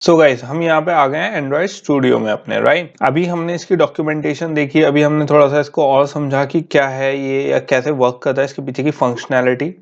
So guys हम यहाँ पे आ गए हैं एंड्रॉइड स्टूडियो में अपने, राइट। अभी हमने इसकी डॉक्यूमेंटेशन देखी, अभी हमने थोड़ा सा इसको और समझा कि क्या है ये या कैसे वर्क करता है, इसके पीछे की फंक्शनैलिटी।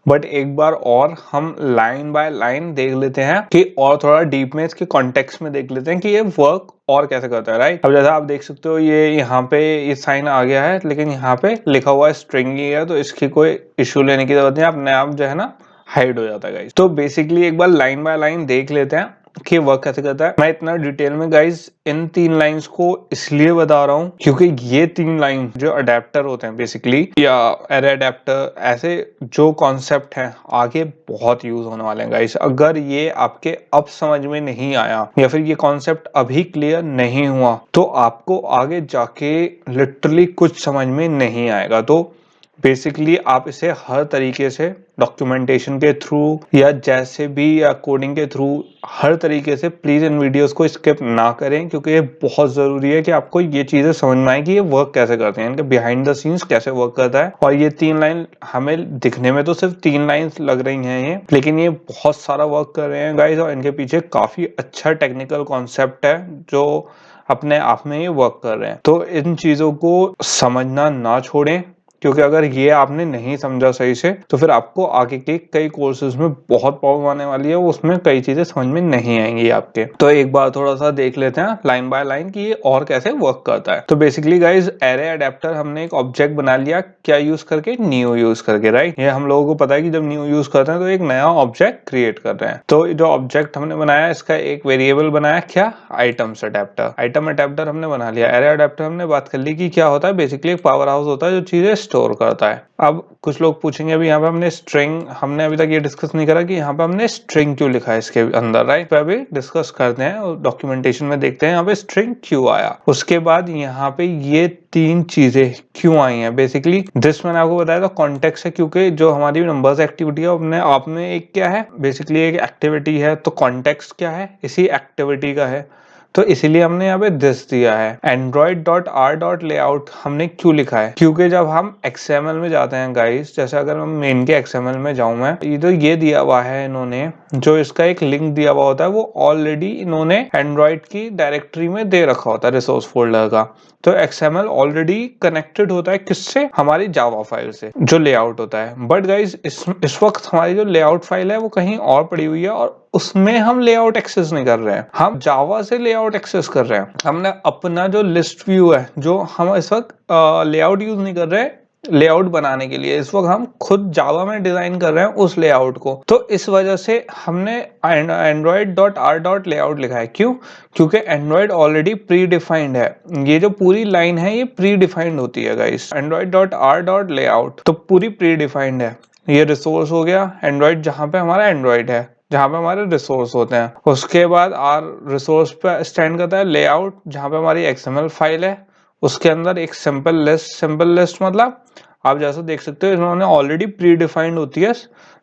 बट एक बार और हम लाइन बाय लाइन देख लेते हैं कि और थोड़ा डीप में इसके कॉन्टेक्स्ट में देख लेते हैं कि ये वर्क और कैसे करता है, राइट। अब जैसा आप देख सकते हो ये यहाँ पे ये साइन आ गया है, लेकिन यहाँ पे लिखा हुआ स्ट्रिंग ही है, तो इसकी कोई इश्यू लेने की जरूरत नहीं, अपने आप जो है ना हाइड हो जाता है गाइस। तो बेसिकली एक बार लाइन बाय लाइन देख लेते हैं कि वर्क कैसे करता है। मैं इतना डिटेल में गाइस इन 3 लाइंस को इसलिए बता रहा हूँ क्योंकि ये 3 लाइन जो अडेप्टर होते हैं बेसिकली, या एरे अडेप्टर, ऐसे जो कॉन्सेप्ट हैं आगे बहुत यूज होने वाले हैं गाइस। अगर ये आपके अब समझ में नहीं आया या फिर ये कॉन्सेप्ट अभी क्लियर नहीं हुआ तो आपको आगे जाके लिटरली कुछ समझ में नहीं आएगा। तो बेसिकली आप इसे हर तरीके से डॉक्यूमेंटेशन के थ्रू या जैसे भी या कोडिंग के थ्रू हर तरीके से प्लीज इन वीडियोस को स्किप ना करें, क्योंकि ये बहुत जरूरी है कि आपको ये चीजें समझ में आए कि ये वर्क कैसे करते हैं, इनके बिहाइंड द सीन्स कैसे वर्क करता है। और ये 3 लाइन हमें दिखने में तो सिर्फ 3 लाइंस लग रही हैं ये, लेकिन ये बहुत सारा वर्क कर रहे हैं गाइस, और इनके पीछे काफी अच्छा टेक्निकल कॉन्सेप्ट है जो अपने आप में ही वर्क कर रहे हैं। तो इन चीजों को समझना ना छोड़ें, क्योंकि अगर ये आपने नहीं समझा सही से तो फिर आपको आगे के कई कोर्सेज में बहुत प्रॉब्लम आने वाली है, उसमें कई चीजें समझ में नहीं आएंगी आपके। तो एक बार थोड़ा सा देख लेते हैं लाइन बाय लाइन कि ये और कैसे वर्क करता है। तो बेसिकली गाइज एरे अडेप्टर हमने एक ऑब्जेक्ट बना लिया, क्या यूज करके, न्यू यूज करके, राइट। ये हम लोगों को पता है कि जब न्यू यूज करते हैं तो एक नया ऑब्जेक्ट क्रिएट कर रहे हैं। तो जो ऑब्जेक्ट हमने बनाया इसका एक वेरिएबल बनाया, क्या, आइटम्स अडेप्टर। आइटम अडेप्टर हमने बना लिया। एरे अडेप्टर हमने बात कर ली कि क्या होता है, बेसिकली एक पावर हाउस होता है जो चीजें स्टोर करता है। अब कुछ लोग पूछेंगे अभी यहाँ पे हमने स्ट्रिंग, हमने अभी तक ये डिस्कस नहीं करा कि यहाँ पे हमने स्ट्रिंग क्यों लिखा है इसके अंदर, राइट। तो अभी डिस्कस करते हैं और डॉक्यूमेंटेशन में देखते हैं यहाँ पे स्ट्रिंग क्यों आया। उसके बाद यहाँ पे ये 3 चीजें क्यों आई हैं। बेसिकली दिस मैंने आपको बताया था कॉन्टेक्स्ट है, क्योंकि जो हमारी नंबर्स एक्टिविटी है अपने आप में एक क्या है, बेसिकली एक एक्टिविटी है, तो कॉन्टेक्स्ट क्या है, इसी एक्टिविटी का है। तो इसीलिए हमने यहाँ पे दिस दिया है। android.r.layout हमने क्यों लिखा है, क्योंकि जब हम XML में जाते हैं गाइस, जैसे अगर मैं मेन के XML में जाऊं, मैं ये दिया हुआ है इन्होंने, जो इसका एक लिंक दिया हुआ होता है वो ऑलरेडी इन्होंने एंड्रॉइड की डायरेक्टरी में दे रखा होता है, रिसोर्स फोल्डर का। तो XML ऑलरेडी कनेक्टेड होता है किससे, हमारी जावा फाइल से, जो लेआउट होता है। बट गाइज इस वक्त हमारी जो लेआउट फाइल है वो कहीं और पड़ी हुई है, और उसमें हम लेआउट एक्सेस नहीं कर रहे हैं, हम जावा से लेआउट एक्सेस कर रहे हैं। हमने अपना जो लिस्ट व्यू है, जो हम इस वक्त लेआउट यूज नहीं कर रहे हैं लेआउट बनाने के लिए, इस वक्त हम खुद जावा में डिजाइन कर रहे हैं उस लेआउट को। तो इस वजह से हमने android.r.layout लिखा है। क्यों, क्योंकि एंड्रॉइड ऑलरेडी प्री डिफाइंड है। ये जो पूरी लाइन है ये प्री डिफाइंड होती है गाइस। android.r.layout तो पूरी प्री डिफाइंड है। ये रिसोर्स हो गया एंड्रॉइड, जहां पे हमारा एंड्रॉइड है, जहां पे हमारे रिसोर्स होते हैं। उसके बाद आर रिसोर्स पे स्टैंड करता है लेआउट, जहां पे हमारी XML फाइल है, उसके अंदर एक सिंपल लिस्ट मतलब आप जैसा देख सकते हो इन्होंने ऑलरेडी प्री डिफाइंड होती है,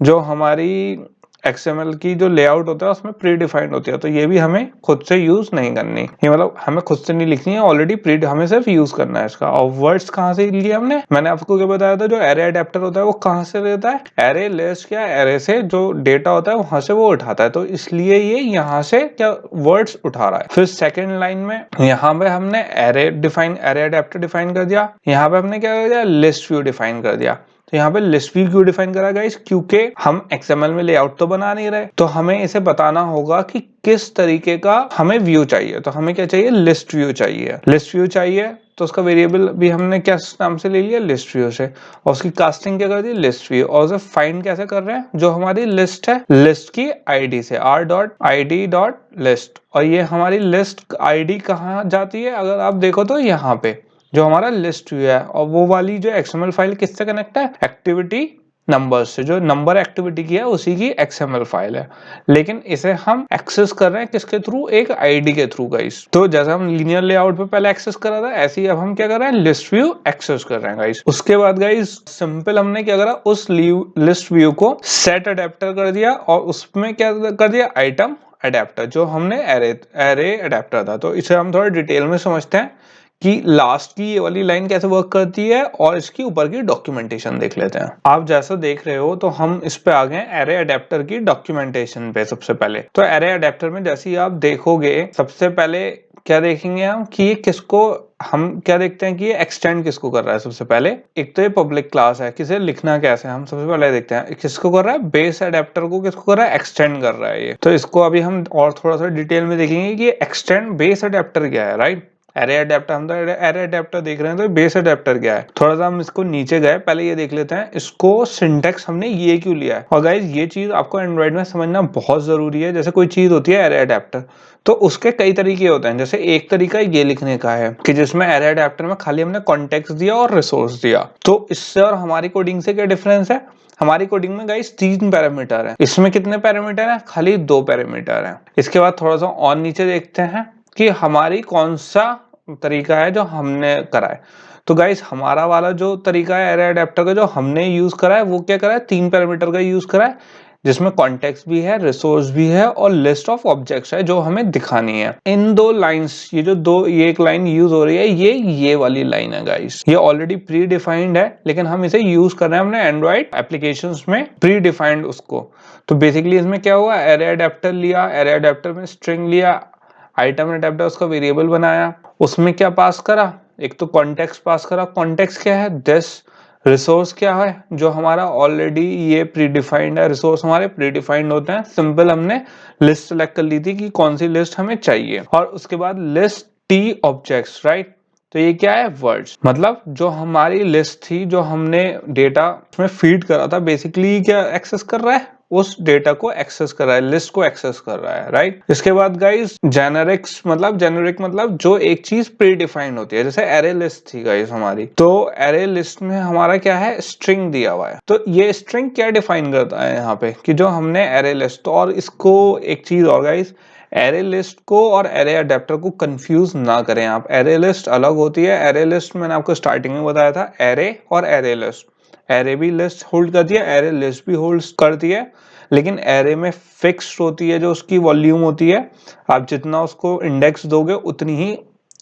जो हमारी XML की जो लेआउट होता है उसमें प्री डिफाइंड होती है। तो ये भी हमें खुद से यूज नहीं करनी, ये मतलब हमें खुद से नहीं लिखनी है, ऑलरेडी प्री, हमें सिर्फ यूज करना है इसका। और वर्ड्स कहाँ से लिए हमने, मैंने आपको क्या बताया था, जो एरे अडेप्टर होता है वो कहाँ से लेता है, एरे लिस्ट, क्या एरे से जो डेटा होता है वहां से वो उठाता है। तो इसलिए ये यहाँ से क्या वर्ड्स उठा रहा है। फिर सेकेंड लाइन में यहाँ पे हमने एरे अडेप्टर डिफाइन कर दिया, यहाँ पे हमने क्या कर दिया, लिस्ट व्यू डिफाइन कर दिया। तो यहाँ पे लिस्ट व्यू क्यों डिफाइन करा गाइस, क्योंकि हम XML में लेआउट तो बना नहीं रहे, तो हमें इसे बताना होगा कि किस तरीके का हमें व्यू चाहिए। तो हमें क्या चाहिए, लिस्ट व्यू चाहिए। लिस्ट व्यू चाहिए तो उसका वेरिएबल भी हमने क्या नाम से ले लिया, लिस्ट व्यू से, और उसकी कास्टिंग क्या कर दी, लिस्ट व्यू। और उसे फाइंड कैसे कर रहे हैं, जो हमारी लिस्ट है, लिस्ट की आईडी से, r.id.list। और ये हमारी लिस्ट आईडी कहाँ जाती है, अगर आप देखो तो यहाँ पे जो हमारा लिस्ट व्यू है, और वो वाली जो XML फाइल किससे कनेक्ट है, एक्टिविटी नंबर से, जो नंबर एक्टिविटी की है उसी की XML फाइल है। लेकिन इसे हम एक्सेस कर रहे हैं किसके थ्रू, एक आईडी के थ्रू गाइस। तो जैसा हम लीनियर लेआउट पे पहले एक्सेस करा था, ऐसे ही अब हम क्या कर रहे हैं, लिस्ट व्यू एक्सेस कर रहे हैं गाइस। उसके बाद गाइस सिंपल हमने क्या करा, उस लिस्ट व्यू को सेट अडेप्टर कर दिया, और उसमें क्या कर दिया, आइटम अडेप्टर, जो हमने एरे अडेप्टर था। तो इसे हम थोड़ा डिटेल में समझते हैं कि लास्ट की ये वाली लाइन कैसे वर्क करती है और इसकी ऊपर की डॉक्यूमेंटेशन देख लेते हैं। आप जैसा देख रहे हो तो हम इस पे आ गए एरे अडेप्टर की डॉक्यूमेंटेशन पे। सबसे पहले तो एरे अडेप्टर में जैसे ही आप देखोगे, सबसे पहले क्या देखेंगे हम कि ये किसको, हम क्या देखते हैं कि ये एक्सटेंड किसको कर रहा है। सबसे पहले एक तो ये पब्लिक क्लास है, किसे लिखना कैसे हम सबसे पहले देखते हैं किसको कर रहा है, बेस अडेप्टर को किसको कर रहा है, एक्सटेंड कर रहा है ये। तो इसको अभी हम और थोड़ा सा डिटेल में देखेंगे कि एक्सटेंड बेस अडेप्टर क्या है, राइट। एरे अडेप्टर, हम तो एरे अडेप्टर देख रहे हैं, तो बेस अडेप्टर क्या है। थोड़ा सा हम इसको नीचे गए, पहले ये देख लेते हैं इसको सिंटेक्स हमने ये क्यों लिया है। और गाइस ये चीज आपको एंड्रॉइड में समझना बहुत जरूरी है। जैसे कोई चीज होती है एरे अडेप्टर, तो उसके कई तरीके होते हैं। जैसे एक तरीका ये लिखने का है कि जिसमें एरे अडेप्टर में खाली हमने कॉन्टेक्स्ट दिया और रिसोर्स दिया। तो इससे और हमारी कोडिंग से क्या डिफरेंस है, हमारी कोडिंग में गाइस 3 पैरामीटर है, इसमें कितने पैरामीटर है, खाली 2 पैरामीटर है। इसके बाद थोड़ा सा और नीचे देखते हैं कि हमारी कौन सा तरीका है जो हमने करा है। तो गाइस हमारा वाला जो तरीका है एरे अडेप्टर का जो हमने यूज करा है, वो क्या करा है, 3 पैरामीटर का यूज करा है, जिसमें कॉन्टेक्स्ट भी है, रिसोर्स भी है और लिस्ट ऑफ ऑब्जेक्ट्स है जो हमें दिखानी है। इन 2 लाइंस, ये एक लाइन यूज हो रही है, ये वाली लाइन है गाइस। ये ऑलरेडी प्री डिफाइंड है, लेकिन हम इसे यूज कर रहे हैं अपने एंड्रॉइड एप्लीकेशंस में प्री डिफाइंड उसको। तो बेसिकली इसमें क्या हुआ, एरे अडेप्टर लिया, एरे अडेप्टर में स्ट्रिंग लिया, आइटम अडेप्टर उसका वेरिएबल बनाया, उसमें क्या पास करा, एक तो कॉन्टेक्स्ट पास करा। कॉन्टेक्स्ट क्या है, दिस। रिसोर्स क्या है, जो हमारा ऑलरेडी ये प्री डिफाइंड है, रिसोर्स हमारे प्री डिफाइंड होते हैं। सिंपल हमने लिस्ट सेलेक्ट कर ली थी कि कौन सी लिस्ट हमें चाहिए, और उसके बाद लिस्ट टी ऑब्जेक्ट्स, राइट। तो ये क्या है, वर्ड्स। मतलब जो हमारी लिस्ट थी, जो हमने डेटा उसमें फीड करा था, बेसिकली क्या एक्सेस कर रहा है, उस डेटा को एक्सेस कर रहा है, लिस्ट को एक्सेस कर रहा है, राइट। इसके बाद गाइस जेनेरिक्स, मतलब जेनेरिक मतलब जो एक चीज प्री डिफाइंड होती है। जैसे एरे लिस्ट थी गाइस हमारी, तो एरे लिस्ट में हमारा क्या है, स्ट्रिंग दिया हुआ है। तो ये स्ट्रिंग क्या डिफाइन करता है यहाँ पे कि जो हमने एरे लिस्ट। तो और इसको एक चीज और गाइस, एरे लिस्ट को और एरे अडेप्टर को कंफ्यूज ना करें आप। एरे लिस्ट अलग होती है। एरे लिस्ट मैंने आपको स्टार्टिंग में बताया था, एरे और एरे लिस्ट। एरे भी लिस्ट होल्ड करती है, एरे लिस्ट भी होल्ड करती है, लेकिन एरे में फिक्स्ड होती है जो उसकी वॉल्यूम होती है। आप जितना उसको इंडेक्स दोगे उतनी ही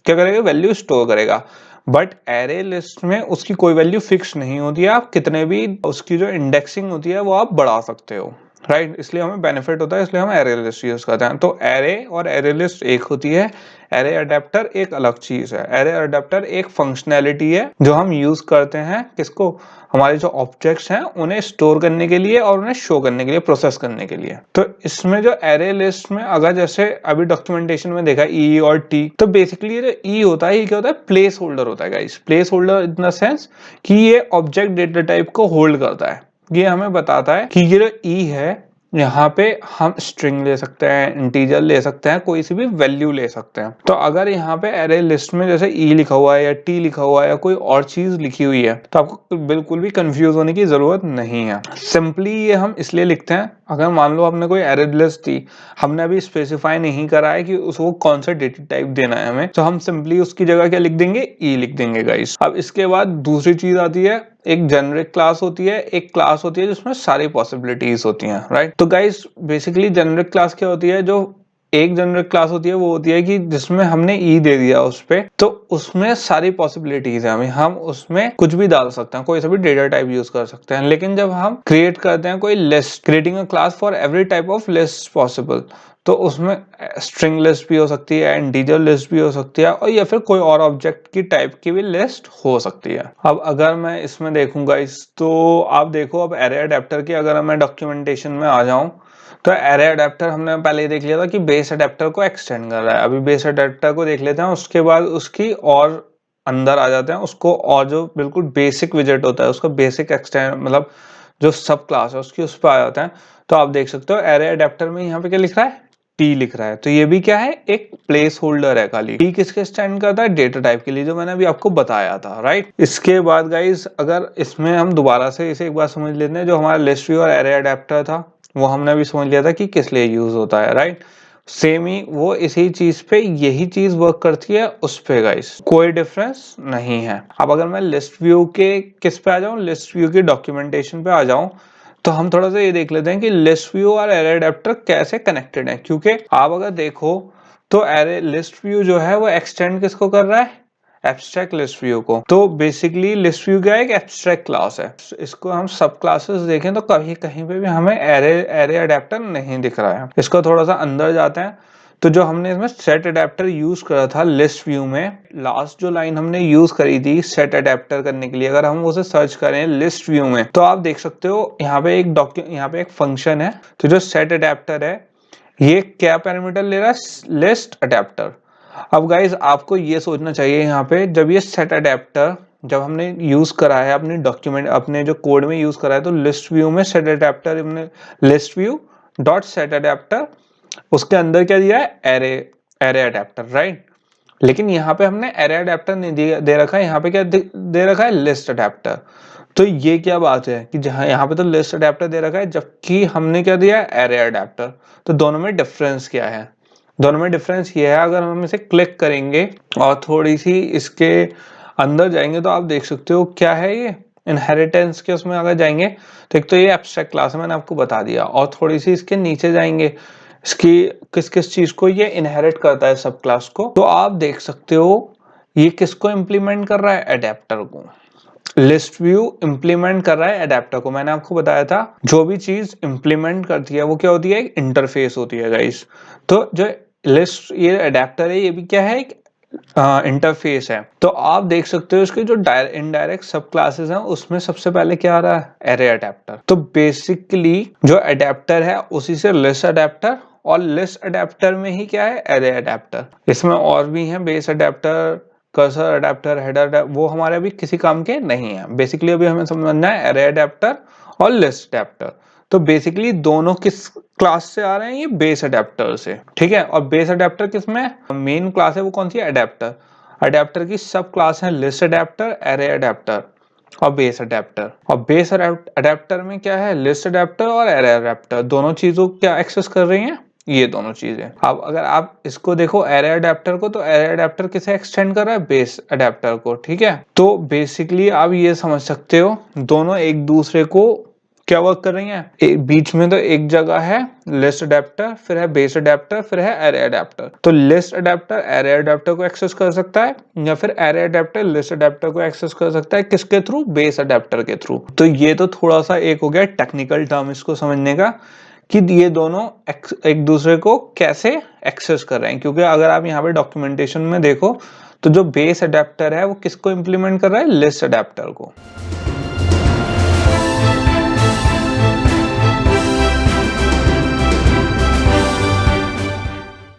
क्या करेगा, वैल्यू स्टोर करेगा। बट एरे लिस्ट में उसकी कोई वैल्यू फिक्स नहीं होती है, आप कितने भी उसकी जो इंडेक्सिंग होती है वो आप बढ़ा सकते हो, राइट। इसलिए हमें बेनिफिट होता है, इसलिए हम एरे लिस्ट यूज करते हैं। तो एरे और एरे लिस्ट एक होती है, एरे अडेप्टर एक अलग चीज है। एरे अडेप्टर एक फंक्शनैलिटी है जो हम यूज करते हैं, किसको, हमारे जो ऑब्जेक्ट्स हैं उन्हें स्टोर करने के लिए और उन्हें शो करने के लिए, प्रोसेस करने के लिए। तो इसमें जो एरे लिस्ट में अगर जैसे अभी डॉक्यूमेंटेशन में देखा ई और टी, तो बेसिकली जो ई होता है, ये क्या होता है, प्लेस होल्डर होता है guys. Place holder in the sense कि ये ऑब्जेक्ट डेटा टाइप को होल्ड करता है। ये हमें बताता है कि ये जो ई है, यहाँ पे हम स्ट्रिंग ले सकते हैं, इंटीजर ले सकते हैं, कोई सी भी वैल्यू ले सकते हैं। तो अगर यहाँ पे एरे लिस्ट में जैसे ई लिखा हुआ है या टी लिखा हुआ है या कोई और चीज लिखी हुई है, तो आपको बिल्कुल भी कंफ्यूज होने की जरूरत नहीं है। सिंपली ये हम इसलिए लिखते हैं, अगर मान लो आपने कोई एरे लिस्ट दी, हमने अभी स्पेसिफाई नहीं करा है कि उसको कौन सा डेटा टाइप देना है हमें, तो हम सिंपली उसकी जगह क्या लिख देंगे, ई लिख देंगे गाइस। अब इसके बाद दूसरी चीज आती है, एक जेनरिक क्लास होती है, एक क्लास होती है जिसमें सारी पॉसिबिलिटीज होती हैं, राइट। तो गाइस बेसिकली जेनरिक क्लास क्या होती है, जो एक जेनरिक क्लास होती है वो होती है कि जिसमें हमने ई दे दिया उस पे, तो उसमें सारी पॉसिबिलिटीज है, हम उसमें कुछ भी डाल सकते हैं, कोई सा भी डेटा टाइप यूज कर सकते हैं। लेकिन जब हम क्रिएट करते हैं कोई list, creating a class for every type of list possible, तो उसमें स्ट्रिंग लिस्ट भी हो सकती है, इंटीजर लिस्ट भी हो सकती है, और या फिर कोई और ऑब्जेक्ट की टाइप की भी लिस्ट हो सकती है। अब अगर मैं इसमें देखूंगा तो आप देखो, अब एरे अडेप्टर की अगर मैं डॉक्यूमेंटेशन में आ जाऊं, तो एरे अडेप्टर हमने पहले ही देख लिया था कि बेस अडेप्टर को एक्सटेंड कर रहा है। अभी बेस अडेप्टर को देख लेते हैं, उसके बाद उसकी और अंदर आ जाते हैं उसको, और जो बिल्कुल बेसिक विजेट होता है उसका बेसिक एक्सटेंड, मतलब जो सब क्लास है उसकी, उस पर आ जाते हैं। तो आप देख सकते हो एरे अडेप्टर में यहाँ पे क्या लिख रहा है, टी लिख रहा है। तो ये भी क्या है, एक प्लेस होल्डर है खाली। टी किसके स्टैंड करता है, डेटा टाइप के लिए, जो मैंने अभी आपको बताया था, राइट। इसके बाद गाइस अगर इसमें हम दोबारा से इसे एक बार समझ लेते हैं, जो हमारा लिस्ट व्यू और एरे अडेप्टर था वो हमने अभी समझ लिया था कि किस लिए यूज होता है, राइट। सेम ही वो इसी चीज पे यही चीज वर्क करती है उस पे गाइस, कोई डिफरेंस नहीं है। अब अगर मैं लिस्ट व्यू के किस पे आ जाऊं, लिस्ट व्यू की डॉक्यूमेंटेशन पे आ जाऊं, तो हम थोड़ा सा ये देख लेते हैं कि लिस्ट व्यू और एरे अडेप्टर कैसे कनेक्टेड है। क्योंकि आप अगर देखो तो एरे लिस्ट व्यू जो है वो एक्सटेंड किसको कर रहा है, एब्स्ट्रैक्ट लिस्ट व्यू को। तो बेसिकली लिस्ट व्यू क्या है, एक एब्स्ट्रैक्ट क्लास है। इसको हम सब क्लासेस देखें तो कहीं कहीं पे भी हमें एरे अडेप्टर नहीं दिख रहा है। इसको थोड़ा सा अंदर जाते हैं तो जो हमने इसमें सेट अडेप्टर यूज करा था लिस्ट व्यू में, लास्ट जो लाइन हमने यूज करी थी सेट अडेप्टर करने के लिए, अगर हम उसे सर्च करें लिस्ट व्यू में तो आप देख सकते हो यहाँ पे एक फंक्शन है। तो जो सेट अडेप्टर है ये क्या पैरामीटर ले रहा है, लिस्ट अडेप्टर। अब गाइज आपको ये सोचना चाहिए यहाँ पे, जब ये सेट अडेप्टर जब हमने यूज करा है अपने डॉक्यूमेंट अपने जो कोड में यूज करा है, तो लिस्ट व्यू में सेट अडेप्टर हमने list view dot set adapter, उसके अंदर क्या दिया है, एरे अडेप्टर, राइट। लेकिन यहाँ पे हमने एरे अडेप्टर नहीं दे रखा है, यहाँ पे क्या दे रखा है, लिस्ट अडेप्टर। तो ये क्या बात है कि जहां यहाँ पे तो लिस्ट अडेप्टर दे रखा है जबकि हमने क्या दिया है, एरे अडेप्टर। तो दोनों में डिफरेंस क्या है, दोनों में डिफरेंस ये है, अगर हम इसे क्लिक करेंगे और थोड़ी सी इसके अंदर जाएंगे तो आप देख सकते हो क्या है ये, इनहेरिटेंस के उसमें अगर जाएंगे तो एक तो ये एब्स्ट्रैक्ट क्लास है, मैंने आपको बता दिया, और थोड़ी सी इसके नीचे जाएंगे इसकी किस किस चीज को ये इनहेरिट करता है सब क्लास को, तो आप देख सकते हो ये किसको इंप्लीमेंट कर रहा है, अडेप्टर को। लिस्ट व्यू इंप्लीमेंट कर रहा है अडेप्टर को। मैंने आपको बताया था जो भी चीज इंप्लीमेंट करती है वो क्या होती है, एक इंटरफेस होती है गाइस। तो जो लिस्ट ये अडेप्टर है ये भी क्या है, एक इंटरफेस है। तो आप देख सकते हो इसके जो इनडायरेक्ट सब क्लासेस हैं उसमें सबसे पहले क्या आ रहा है, एरे अडेप्टर। तो बेसिकली जो अडेप्टर है उसी से लिस्ट अडेप्टर, और लिस्ट अडेप्टर में ही क्या है, एरे अडेप्टर। इसमें और भी है base adapter, cursor adapter, header, वो हमारे अभी किसी काम के नहीं है। बेसिकली अभी हमें समझना है एरे अडेप्टर और लिस्ट अडेप्टर। तो बेसिकली दोनों किस क्लास से आ रहे हैं, ये बेस अडेप्टर से, ठीक है। और बेस अडेप्टर किसमें, मेन क्लास है वो कौन सी है, अडेप्टर। अडेप्टर की सब क्लास है लिस्ट अडेप्टर, एरे अडेप्टर और बेस अडेप्टर। और बेस अडेप्टर में क्या है, लिस्ट अडेप्टर और एरे अडेप्टर, दोनों चीजों को क्या एक्सेस कर रही हैं, ये दोनों चीजें। अब अगर आप इसको देखो एरे अडेप्टर को, तो एरे अडेप्टर किसे एक्सटेंड कर रहा है, बेस अडेप्टर को, ठीक है। तो बेसिकली आप ये समझ सकते हो दोनों एक दूसरे को क्या वर्क कर रही हैं, बीच में तो एक जगह है लिस्ट अडेप्टर, फिर है बेस अडेप्टर, फिर है एरे अडेप्टर। तो लिस्ट अडेप्टर एरे अडेप्टर को एक्सेस कर सकता है, या फिर एरे अडेप्टर लिस्ट अडेप्टर को एक्सेस कर सकता है, किसके थ्रू, बेस अडेप्टर के थ्रू। तो ये तो थोड़ा सा एक हो गया टेक्निकल टर्म इसको समझने का, कि ये दोनों एक दूसरे को कैसे एक्सेस कर रहे हैं। क्योंकि अगर आप यहाँ पे डॉक्यूमेंटेशन में देखो तो जो बेस अडेप्टर है वो किसको इंप्लीमेंट कर रहा है, लिस्ट अडेप्टर को।